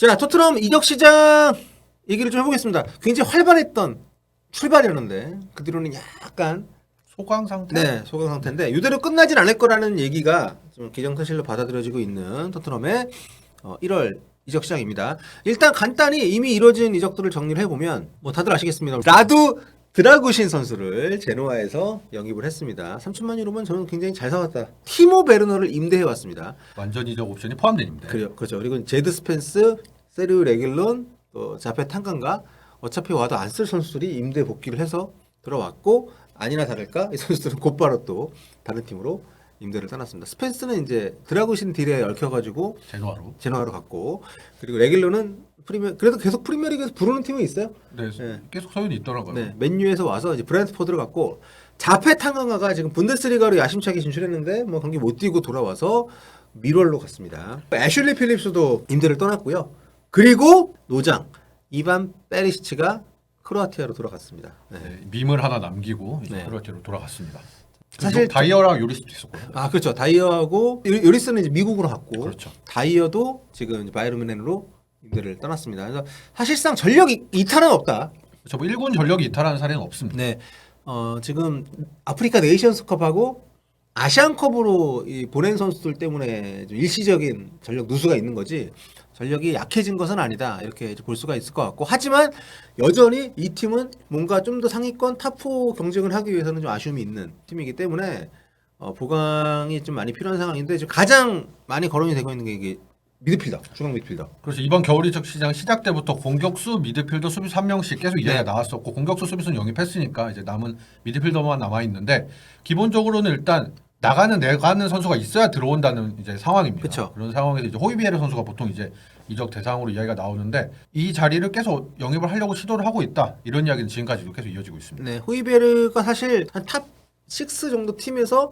자, 토트넘 이적 시장 얘기를 좀 해보겠습니다. 굉장히 활발했던 출발이었는데 그 뒤로는 약간 소강 상태? 네, 소강 상태인데 이대로 끝나진 않을 거라는 얘기가 좀 기정사실로 받아들여지고 있는 토트넘의 1월 이적 시장입니다. 일단 간단히 이미 이뤄진 이적들을 정리를 해보면 뭐 다들 아시겠습니다. 라두 드라구신 선수를 제노아에서 영입을 했습니다. 3천만 유로면 저는 굉장히 잘 사왔다. 티모 베르너를 임대해왔습니다. 완전 이적 옵션이 포함됩니다. 그렇죠. 그리고 제드 스펜스, 세르 레길론, 또 자페 탄강가 어차피 와도 안 쓸 선수들이 임대 복귀를 해서 들어왔고 아니나 다를까 이 선수들은 곧바로 또 다른 팀으로 임대를 떠났습니다. 스펜스는 이제 드라구신 딜에 얽혀가지고 제노아로 갔고 그리고 레길론은 그래도 계속 프리미어리그에서 부르는 팀이 있어요. 네, 네. 계속 소연이 있더라고요. 네, 맨유에서 와서 이제 브랜트포드로 갔고 자페 탄강가가 지금 분데스리가로 야심차게 진출했는데 뭐 경기 못 뛰고 돌아와서 미럴로 갔습니다. 애슐리 필립스도 임대를 떠났고요. 그리고 노장 이반 페리시치가 크로아티아로 돌아갔습니다. 네. 네, 밈을 하나 남기고 이제 네. 크로아티아로 돌아갔습니다. 사실 다이어랑 요리스도 있었고요. 아 그렇죠. 다이어하고 요리스는 이제 미국으로 갔고 그렇죠. 다이어도 지금 이제 바이에른 뮌헨으로 임대를 떠났습니다. 그래서 사실상 전력 이탈은 없다. 그렇죠. 뭐 1군 전력이 이탈하는 사례는 없습니다. 네, 지금 아프리카 네이션스컵하고 아시안컵으로 보낸 선수들 때문에 좀 일시적인 전력 누수가 있는 거지 전력이 약해진 것은 아니다 이렇게 볼 수가 있을 것 같고 하지만 여전히 이 팀은 뭔가 좀 더 상위권 탑4 경쟁을 하기 위해서는 좀 아쉬움이 있는 팀이기 때문에 보강이 좀 많이 필요한 상황인데 지금 가장 많이 거론이 되고 있는 게 이게 미드필더, 중앙 미드필더. 그래서 이번 겨울 이적 시장 시작 때부터 공격수, 미드필더, 수비수 한 명씩 계속 이야기가 나왔었고 공격수, 수비수는 영입했으니까 이제 남은 미드필더만 남아 있는데 기본적으로는 일단 내가는 선수가 있어야 들어온다는 이제 상황입니다. 그쵸. 그런 상황에서 이제 호이비에르 선수가 보통 이제 이적 대상으로 이야기가 나오는데 이 자리를 계속 영입을 하려고 시도를 하고 있다 이런 이야기는 지금까지도 계속 이어지고 있습니다. 네, 호이베르가 사실 한 탑 6 정도 팀에서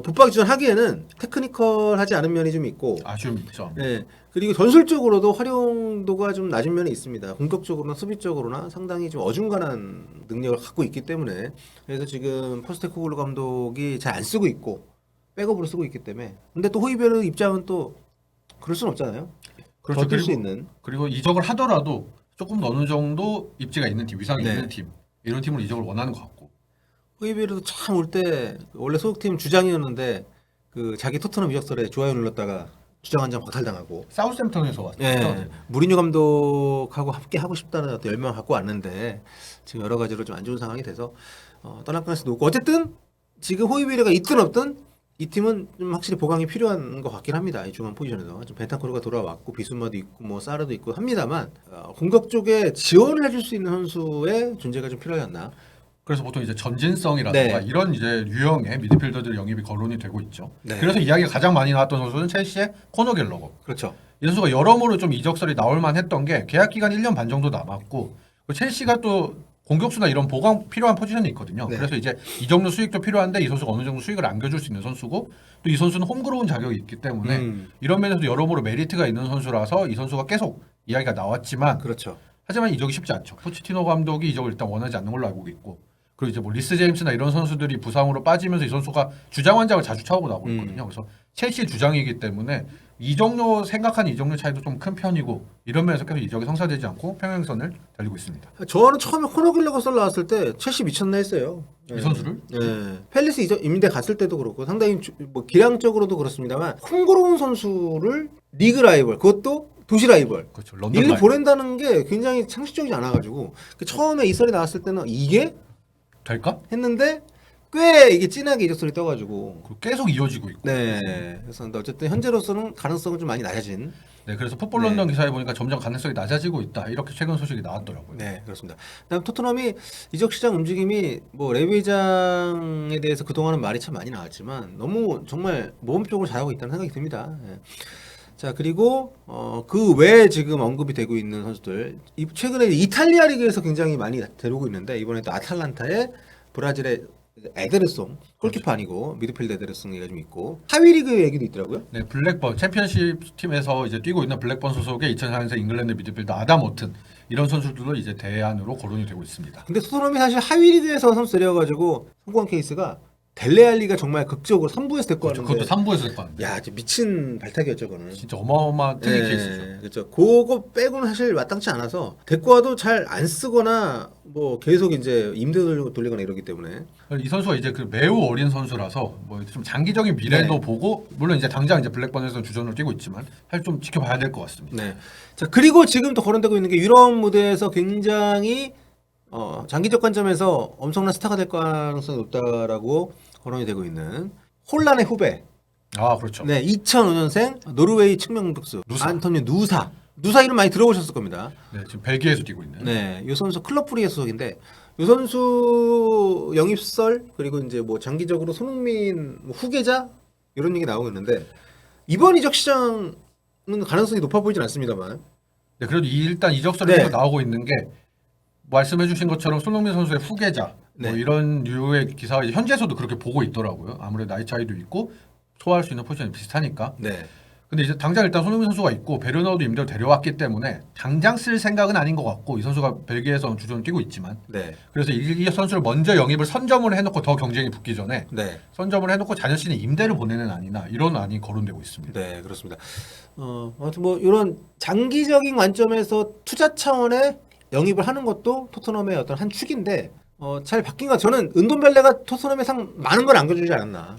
붙박이 지원하기에는 테크니컬하지 않은 면이 좀 있고 아쉬움이 있죠. 네, 그리고 전술적으로도 활용도가 좀 낮은 면이 있습니다. 공격적으로나 수비적으로나 상당히 좀 어중간한 능력을 갖고 있기 때문에 그래서 지금 포스테코글루 감독이 잘 안 쓰고 있고 백업으로 쓰고 있기 때문에 근데 또 호이베르 입장은 또 그럴 순 없잖아요. 그렇죠. 버틸 수 있는 그리고 이적을 하더라도 조금 어느 정도 입지가 있는 팀, 위상이 네. 있는 팀 이런 팀으로 이적을 원하는 것 같고. 호이베르도 참 올 때 원래 소속팀 주장이었는데 그 자기 토트넘 이적설에 좋아요 눌렀다가 주장 한 장 박탈당하고 사우스햄птон에서 왔죠. 예, 무리뉴 감독하고 함께 하고 싶다는 어떤 열망을 갖고 왔는데 지금 여러 가지로 좀 안 좋은 상황이 돼서 떠날 가능성도 높고 어쨌든 지금 호이베르가 있든 없든 이 팀은 좀 확실히 보강이 필요한 것 같긴 합니다. 이 중앙 포지션에서 좀 벤탄쿠르가 돌아왔고 비수마도 있고 뭐 사르도 있고 합니다만 공격 쪽에 지원을 해줄 수 있는 선수의 존재가 좀 필요하지 않나. 그래서 보통 이제 전진성이라든가 네. 이런 이제 유형의 미드필더들 영입이 거론이 되고 있죠. 네. 그래서 이야기가 가장 많이 나왔던 선수는 첼시의 코너 갤러거. 그렇죠. 이 선수가 여러모로 좀 이적설이 나올 만했던 게 계약 기간 1년 반 정도 남았고 그리고 첼시가 또 공격수나 이런 보강 필요한 포지션이 있거든요. 네. 그래서 이제 이 정도 수익도 필요한데 이 선수가 어느 정도 수익을 안겨줄 수 있는 선수고 또 이 선수는 홈그로운 자격이 있기 때문에 이런 면에서 여러모로 메리트가 있는 선수라서 이 선수가 계속 이야기가 나왔지만 그렇죠. 하지만 이적이 쉽지 않죠. 포치티노 감독이 이적을 일단 원하지 않는 걸로 알고 있고 그리고 이제 뭐 리스 제임스나 이런 선수들이 부상으로 빠지면서 이 선수가 주장 환장을 자주 차오고 나오고 있거든요. 그래서 첼시 주장이기 때문에 이적료 생각한 이적료 차이도 좀 큰 편이고 이런 면에서 계속 이적이 성사되지 않고 평행선을 달리고 있습니다. 저는 처음에 코너 갤러거 썰 나왔을 때 첼시 미쳤나 했어요. 이 선수를? 네. 팰리스 임대 갔을 때도 그렇고 상당히 뭐 기량적으로도 그렇습니다만 홈그로운 선수를 리그 라이벌 그것도 도시 라이벌 그렇죠. 런던 일로 라이벌. 보낸다는 게 굉장히 상식적이지 않아가지고 처음에 이 썰이 나왔을 때는 이게 될까? 했는데 꽤 이게 진하게 이적설이 떠가지고 그리고 계속 이어지고 있고. 네. 그래서 근데 어쨌든 현재로서는 가능성은 좀 많이 낮아진. 네, 그래서 풋볼 런던 기사에 보니까 점점 가능성이 낮아지고 있다. 이렇게 최근 소식이 나왔더라고요. 네, 그렇습니다. 그다음 토트넘이 이적 시장 움직임이 뭐 레비 회장에 대해서 그동안은 말이 참 많이 나왔지만 너무 정말 모범적으로 잘하고 있다는 생각이 듭니다. 예. 자, 그리고 그 외에 지금 언급이 되고 있는 선수들 최근에 이탈리아 리그에서 굉장히 많이 데려오고 있는데 이번에 또 아탈란타의 브라질의 에데르송 골키퍼 아니고 미드필더 에데르송 얘기가 좀 있고 하위 리그 얘기도 있더라고요. 네, 블랙번 챔피언십 팀에서 이제 뛰고 있는 블랙번 소속의 2004년생 잉글랜드 미드필더 아담 오튼 이런 선수들도 이제 대안으로 거론이 되고 있습니다. 근데 토트넘이 사실 하위 리그에서 선수 데려가지고 성공한 케이스가 델레알리가 정말 극적으로 3부에서 데리고 그렇죠. 왔는데 그것도 3부에서 데리고 왔는데. 야, 진짜 미친 발탁이었죠, 그거는. 진짜 어마어마한 특이 케이스죠. 그렇죠. 그거 빼고는 사실 마땅치 않아서 데리고 와도 잘 안 쓰거나 뭐 계속 이제 임대 돌리거나 이러기 때문에 이 선수가 이제 그 매우 어린 선수라서 뭐 좀 장기적인 미래도 네. 보고 물론 이제 당장 이제 블랙번에서 주전으로 뛰고 있지만 사실 좀 지켜봐야 될 것 같습니다. 네. 자, 그리고 지금 또 거론되고 있는 게 유럽 무대에서 굉장히 장기적 관점에서 엄청난 스타가 될 가능성이 높다라고 거론이 되고 있는 혼란의 후배. 아 그렇죠. 네, 2005년생 노르웨이 측면 공격수 누사. 안토니오 누사. 누사 이름 많이 들어보셨을 겁니다. 네, 지금 벨기에에서 뛰고 있는. 네, 이 선수 클럽 브리에 소속인데 이 선수 영입설 그리고 이제 뭐 장기적으로 손흥민 뭐 후계자 이런 얘기 나오고 있는데 이번 이적 시장은 가능성이 높아 보이진 않습니다만. 네, 그래도 일단 이적설이 네. 계속 나오고 있는 게 말씀해주신 것처럼 손흥민 선수의 후계자 네. 뭐 이런 류의 기사가 이제 현지에서도 그렇게 보고 있더라고요. 아무래도 나이 차이도 있고 소화할 수 있는 포지션이 비슷하니까. 네. 근데 이제 당장 일단 손흥민 선수가 있고 베르나우도 임대로 데려왔기 때문에 당장 쓸 생각은 아닌 것 같고 이 선수가 벨기에에서 주전을 뛰고 있지만 네. 그래서 이 선수를 먼저 영입을 선점을 해놓고 더 경쟁이 붙기 전에 네. 선점을 해놓고 자녀 씨는 임대를 보내는 안이나 이런 안이 거론되고 있습니다. 네, 그렇습니다. 아무튼 뭐 이런 장기적인 관점에서 투자 차원의 영입을 하는 것도 토트넘의 어떤 한 축인데 잘 바뀐 것 저는 은돈벨레가 토트넘에 상 많은 걸 안겨주지 않았나.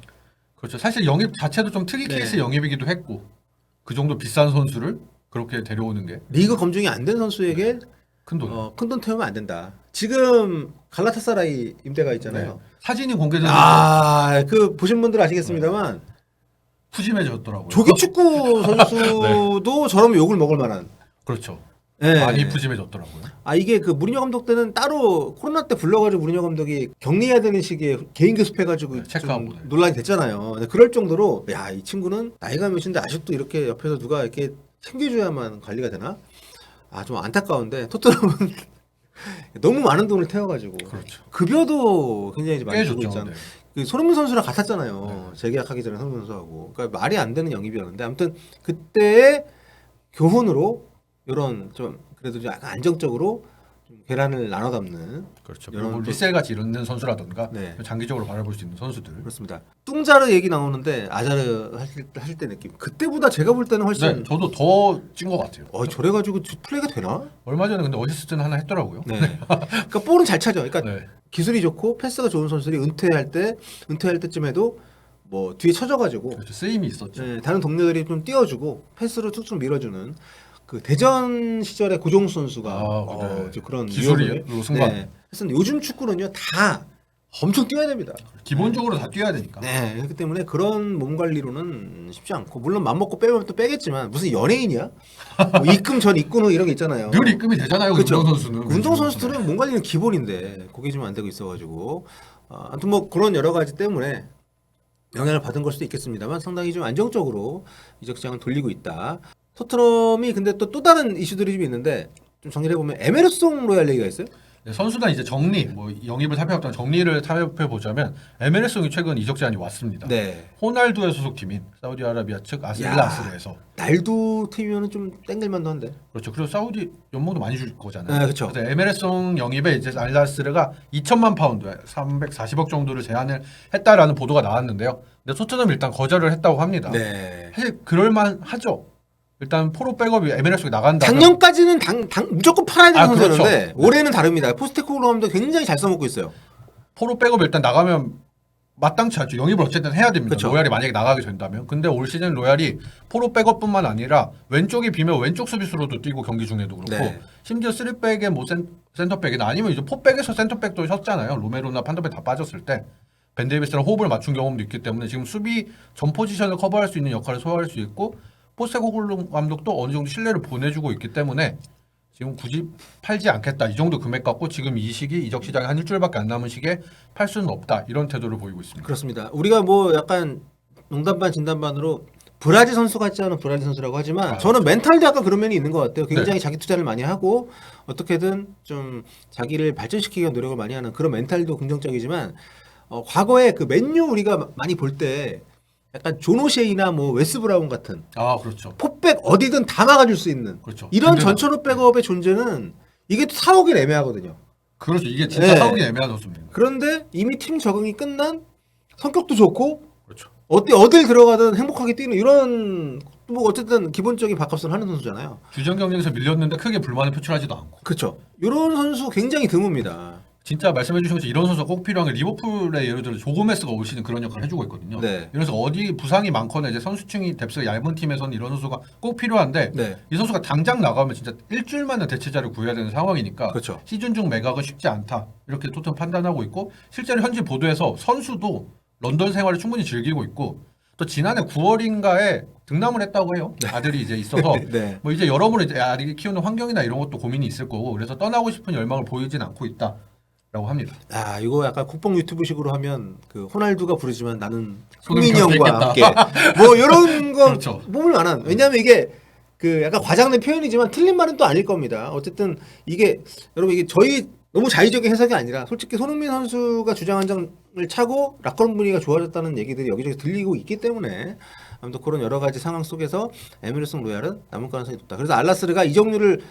그렇죠. 사실 영입 자체도 좀 특이 네. 케이스 영입이기도 했고 그 정도 비싼 선수를 그렇게 데려오는 게 리그 검증이 안 된 선수에게 큰 돈. 큰돈 태우면 안 된다. 지금 갈라타사라이 임대가 있잖아요. 네. 사진이 공개돼서 그 보신 분들 아시겠습니다만 푸짐해졌더라고요. 조기 축구 선수도 저러면 욕을 먹을 만한. 그렇죠. 네. 많이 푸짐해졌더라고요. 이게 그 무리뉴 감독 때는 따로 코로나 때 불러가지고 무리뉴 감독이 격리해야 되는 시기에 개인 교습해가지고 네, 체크하고 좀 네. 논란이 됐잖아요. 근데 그럴 정도로 야, 이 친구는 나이가 몇인데 아직도 이렇게 옆에서 누가 이렇게 챙겨줘야만 관리가 되나? 좀 안타까운데 토트넘은 너무 많은 돈을 태워가지고 그렇죠. 급여도 굉장히 많이 꽤 주고 좋죠. 있잖아요. 네. 그 손흥민 선수랑 같았잖아요. 재계약하기 전에 손흥민 선수하고. 그러니까 말이 안 되는 영입이었는데 아무튼 그때의 교훈으로 이런 좀 그래도 좀 약간 안정적으로 좀 계란을 나눠 담는 그렇죠. 이런 그리고 또- 리셀 같이 이루는 선수라든가 네. 장기적으로 바라볼 수 있는 선수들. 그렇습니다. 뚱자르 얘기 나오는데 아자르 하실 때 느낌. 그때보다 제가 볼 때는 훨씬 네, 저도 더 찐 것 같아요. 저래가지고 플레이가 되나? 얼마 전에 근데 어시스트는 하나 했더라고요. 네. 그러니까 볼은 잘 차죠. 그러니까 네. 기술이 좋고 패스가 좋은 선수들이 은퇴할 때쯤에도 뭐 뒤에 쳐져가지고 그렇죠. 쓰임이 있었죠. 네, 다른 동료들이 좀 띄워주고 패스로 툭툭 밀어주는 그 대전 시절의 고종수 선수가 네. 이제 그런 기술이 위협을- 순간 네. 그래서 요즘 축구는요 다 엄청 뛰어야 됩니다. 기본적으로 다 뛰어야 되니까. 네, 그렇기 때문에 그런 몸 관리로는 쉽지 않고 물론 맘 먹고 빼면 또 빼겠지만 무슨 연예인이야? 뭐 입금 전 입금 후 이런 게 있잖아요. 늘 입금이 되잖아요. 그렇죠. 운동 선수는. 운동 선수들은 몸 관리는 기본인데 그게 좀 안 되고 있어가지고 아무튼 뭐 그런 여러 가지 때문에 영향을 받은 걸 수도 있겠습니다만 상당히 좀 안정적으로 이적 시장을 돌리고 있다. 토트넘이 근데 또 다른 이슈들이 좀 있는데 좀 정리를 해보면 에메르송 로얄 얘기가 있어요. 네, 선수단 이제 정리, 뭐 영입을 살펴봤던 정리를 살펴 보자면 에메르송이 최근 이적 제안이 왔습니다. 네. 호날두의 소속팀인 사우디아라비아 측 아슬라스르에서 날도 팀이면은 좀 땡길만도 한데. 그렇죠. 그리고 사우디 연봉도 많이 줄 거잖아요. 네, 그렇죠. 그래서 에메르송 영입에 이제 알라스르가 2천만 파운드, 340억 정도를 제안을 했다라는 보도가 나왔는데요. 근데 토트넘이 일단 거절을 했다고 합니다. 네. 사실 그럴만 하죠. 일단 포로 백업이 에메르송이 나간다. 작년까지는 무조건 팔아야 되는 그렇죠. 선수였는데 올해는 다릅니다. 포스테코글로 하면 굉장히 잘 써먹고 있어요. 포로 백업 일단 나가면 마땅치 않죠. 영입을 어쨌든 해야 됩니다. 그쵸. 로얄이 만약에 나가게 된다면. 근데 올 시즌 로얄이 포로 백업뿐만 아니라 왼쪽이 비면 왼쪽 수비수로도 뛰고 경기 중에도 그렇고 네. 심지어 3백에 뭐 센터백이나 아니면 이제 4백에서 센터백도 섰잖아요. 로메로나 판더벤 다 빠졌을 때 벤 데이비스랑 호흡을 맞춘 경험도 있기 때문에 지금 수비 전 포지션을 커버할 수 있는 역할을 소화할 수 있고 포스테코글루 감독도 어느 정도 신뢰를 보내주고 있기 때문에 지금 굳이 팔지 않겠다 이 정도 금액 갖고 지금 이 시기 이적 시장에 한 일주일밖에 안 남은 시기에 팔 수는 없다 이런 태도를 보이고 있습니다. 그렇습니다. 우리가 뭐 약간 농담 반 진담 반으로 브라질 선수 같지 않은 브라질 선수라고 하지만 저는 멘탈도 약간 그런 면이 있는 것 같아요. 굉장히 자기 투자를 많이 하고 어떻게든 좀 자기를 발전시키기 위한 노력을 많이 하는 그런 멘탈도 긍정적이지만 과거에 그 맨유 우리가 많이 볼 때 약간 존오셰이나 뭐 웨스 브라운 같은 아 그렇죠. 포백 어디든 다 막아줄 수 있는 그렇죠. 이런 든든하다. 전천후 백업의 존재는 이게 또 사오긴 애매하거든요. 그렇죠. 이게 진짜 네. 사오기 애매한 선수입니다. 그런데 이미 팀 적응이 끝난 성격도 좋고 그렇죠. 어딜 들어가든 행복하게 뛰는 이런 뭐 어쨌든 기본적인 밥값을 하는 선수잖아요. 주전 경쟁에서 밀렸는데 크게 불만을 표출하지도 않고. 그렇죠. 이런 선수 굉장히 드뭅니다. 진짜 말씀해주신 것처럼 이런 선수가 꼭 필요한 게 리버풀의 예를 들어 조고메스가 올 시즌 그런 역할을 해주고 있거든요. 네. 이래서 어디 부상이 많거나 이제 선수층이 뎁스가 얇은 팀에서는 이런 선수가 꼭 필요한데 네. 이 선수가 당장 나가면 진짜 일주일 만에 대체자를 구해야 되는 상황이니까 그렇죠. 시즌 중 매각은 쉽지 않다 이렇게 토트넘 판단하고 있고 실제로 현지 보도에서 선수도 런던 생활을 충분히 즐기고 있고 또 지난해 9월인가에 등남을 했다고 해요. 아들이 이제 있어서 네. 뭐 이제 여러모로 이제 아들이 키우는 환경이나 이런 것도 고민이 있을 거고 그래서 떠나고 싶은 열망을 보이진 않고 있다라고 합니다. 아 이거 약간 국뽕 유튜브식으로 하면 그 호날두가 부르지만 나는 손흥민 흥민이 형과 함께 곁에 뭐 이런 거 그렇죠. 뽑을 만한 왜냐하면 이게 그 약간 과장된 표현이지만 틀린 말은 또 아닐 겁니다. 어쨌든 이게 여러분 이게 저희 너무 자의적인 해석이 아니라 솔직히 손흥민 선수가 주장 한 장을 차고 락커룸 분위기가 좋아졌다는 얘기들이 여기저기 들리고 있기 때문에 아무튼 그런 여러 가지 상황 속에서 에미레이트스 로얄은 남을 가능성이 높다. 그래서 알라스르가 이적료를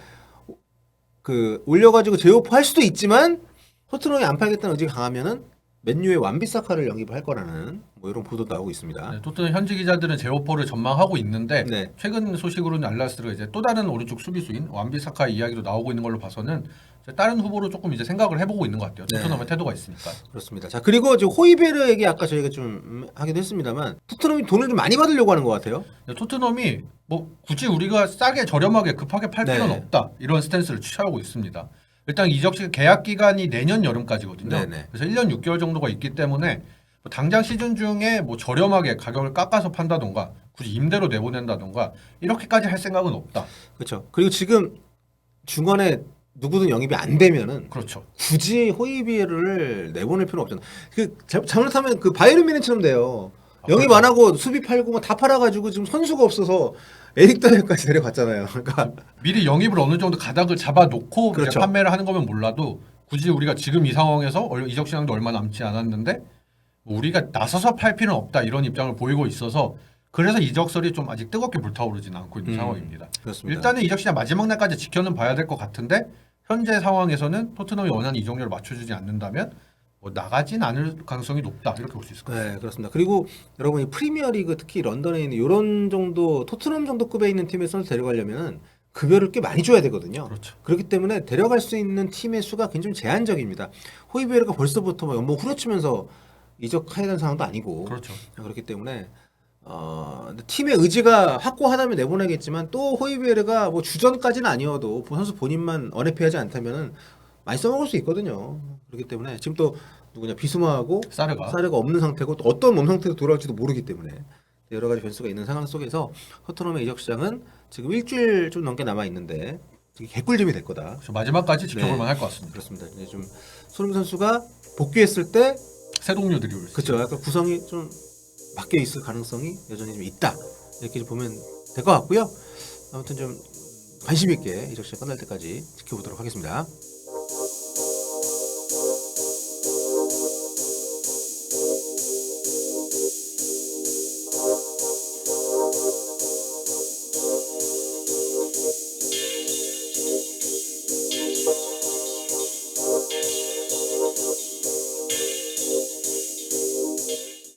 그 올려가지고 제오프 할 수도 있지만 토트넘이 안 팔겠다는 의지가 강하면은 맨유의 완비사카를 영입을 할 거라는 뭐 이런 보도도 나오고 있습니다. 네, 토트넘 현지 기자들은 제오퍼를 전망하고 있는데 네. 최근 소식으로는 알라스르가 이제 또 다른 오른쪽 수비수인 완비사카 이야기도 나오고 있는 걸로 봐서는 이제 다른 후보로 조금 이제 생각을 해보고 있는 것 같아요. 네. 토트넘의 태도가 있으니까. 그렇습니다. 자 그리고 지금 호이베르 얘기 아까 저희가 좀 하기도 했습니다만 토트넘이 돈을 좀 많이 받으려고 하는 것 같아요. 네, 토트넘이 뭐 굳이 우리가 싸게 저렴하게 급하게 팔 네. 필요는 없다 이런 스탠스를 취하고 있습니다. 일단 이적 시 계약 기간이 내년 여름까지거든요. 네네. 그래서 1년 6개월 정도가 있기 때문에 뭐 당장 시즌 중에 뭐 저렴하게 가격을 깎아서 판다던가 굳이 임대로 내보낸다던가 이렇게까지 할 생각은 없다. 그렇죠. 그리고 지금 중간에 누구든 영입이 안 되면은 그렇죠. 굳이 호이비에를 내보낼 필요는 없잖아. 그 잘못하면 그 바이에른 뮌헨처럼 돼요. 영입 안 하고 수비 팔고 뭐 다 팔아가지고 지금 선수가 없어서 에릭 다이어까지 데려갔잖아요. 그러니까 미리 영입을 어느 정도 가닥을 잡아놓고 이제 그렇죠. 판매를 하는 거면 몰라도 굳이 우리가 지금 이 상황에서 이적 시장도 얼마 남지 않았는데 뭐 우리가 나서서 팔 필요는 없다 이런 입장을 보이고 있어서 그래서 이적설이 좀 아직 뜨겁게 불타오르지는 않고 있는 상황입니다. 그렇습니다. 일단은 이적 시장 마지막 날까지 지켜는 봐야 될 것 같은데 현재 상황에서는 토트넘이 원하는 이적료를 맞춰주지 않는다면 뭐 나가진 않을 가능성이 높다 이렇게 볼 수 있을 것 같아요. 네, 그렇습니다. 그리고 여러분 이 프리미어리그 특히 런던에 있는 이런 정도 토트넘 정도 급에 있는 팀의 선수 데려가려면 급여를 꽤 많이 줘야 되거든요. 그렇죠. 그렇기 때문에 데려갈 수 있는 팀의 수가 굉장히 제한적입니다. 호이베르가 벌써부터 뭐 연봉 후려치면서 이적해야 되는 상황도 아니고 그렇죠. 그렇기 때문에 팀의 의지가 확고하다면 내보내겠지만 또 호이베르가 뭐 주전까지는 아니어도 선수 본인만 언해피하지 않다면은 많이 써먹을 수 있거든요. 그렇기 때문에 지금 또 누구냐 비수마하고 사르가 사례가 없는 상태고 또 어떤 몸 상태로 돌아올지도 모르기 때문에 여러 가지 변수가 있는 상황 속에서 토트넘의 이적 시장은 지금 일주일 좀 넘게 남아 있는데 되게 개꿀잼이 될 거다. 그렇죠. 마지막까지 지켜볼 네. 만할 것 같습니다. 그렇습니다. 이제 좀 손흥민 선수가 복귀했을 때 새 동료들이 올 수. 그렇죠. 약간 구성이 좀 바뀌어 있을 가능성이 여전히 좀 있다. 이렇게 보면 될 것 같고요. 아무튼 좀 관심 있게 이적 시장 끝날 때까지 지켜보도록 하겠습니다.